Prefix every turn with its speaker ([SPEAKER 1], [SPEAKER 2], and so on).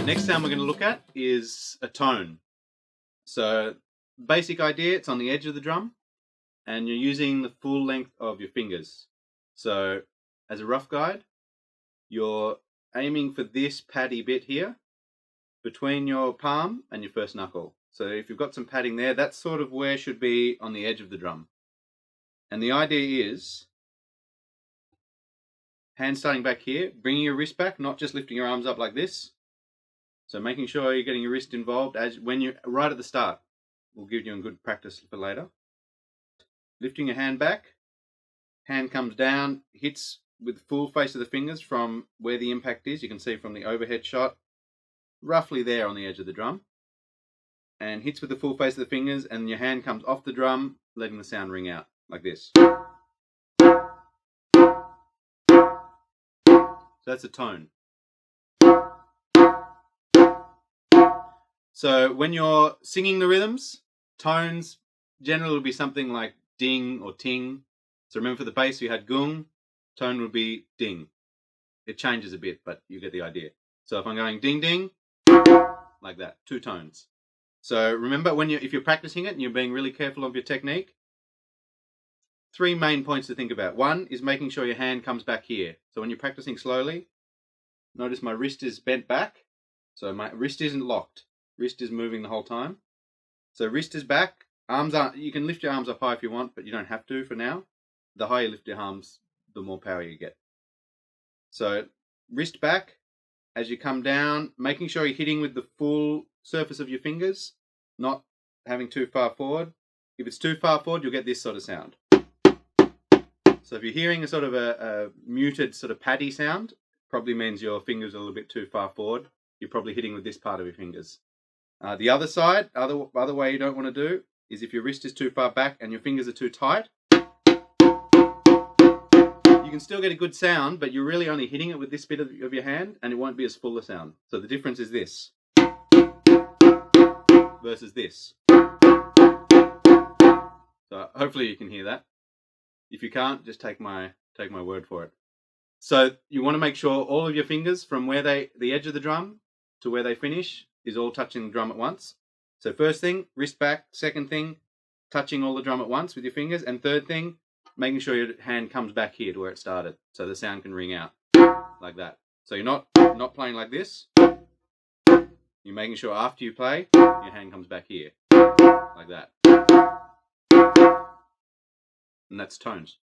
[SPEAKER 1] Next sound we're going to look at is a tone. So basic idea, it's on the edge of the drum and you're using the full length of your fingers. So as a rough guide, you're aiming for this paddy bit here between your palm and your first knuckle. So if you've got some padding there, that's sort of where it should be on the edge of the drum. And the idea is hand starting back here, bringing your wrist back, not just lifting your arms up like this. So making sure you're getting your wrist involved when you're right at the start. We'll give you a good practice for later. Lifting your hand back, hand comes down, hits with the full face of the fingers from where the impact is. You can see from the overhead shot, roughly there on the edge of the drum. And hits with the full face of the fingers, and your hand comes off the drum, letting the sound ring out like this. So that's a tone. So when you're singing the rhythms, tones generally will be something like ding or ting. So remember, for the bass we had gung, tone would be ding. It changes a bit, but you get the idea. So if I'm going ding ding, like that, 2 tones. So remember, if you're practicing it and you're being really careful of your technique, 3 main points to think about. 1 is making sure your hand comes back here. So when you're practicing slowly, notice my wrist is bent back. So my wrist isn't locked. Wrist is moving the whole time. So wrist is back. Arms aren't. You can lift your arms up high if you want, but you don't have to for now. The higher you lift your arms, the more power you get. So wrist back as you come down, making sure you're hitting with the full surface of your fingers, not having too far forward. If it's too far forward, you'll get this sort of sound. So if you're hearing a sort of a muted sort of paddy sound, probably means your fingers are a little bit too far forward. You're probably hitting with this part of your fingers. The other side, other way you don't want to do is if your wrist is too far back and your fingers are too tight, you can still get a good sound, but you're really only hitting it with this bit of your hand and it won't be as full a sound. So the difference is this versus this. So hopefully you can hear that. If you can't, just take my word for it. So you want to make sure all of your fingers from where the edge of the drum to where they finish is all touching the drum at once. So first thing, wrist back. Second thing, touching all the drum at once with your fingers. And third thing, making sure your hand comes back here to where it started, so the sound can ring out like that. So you're not playing like this. You're making sure after you play, your hand comes back here like that. And that's tones.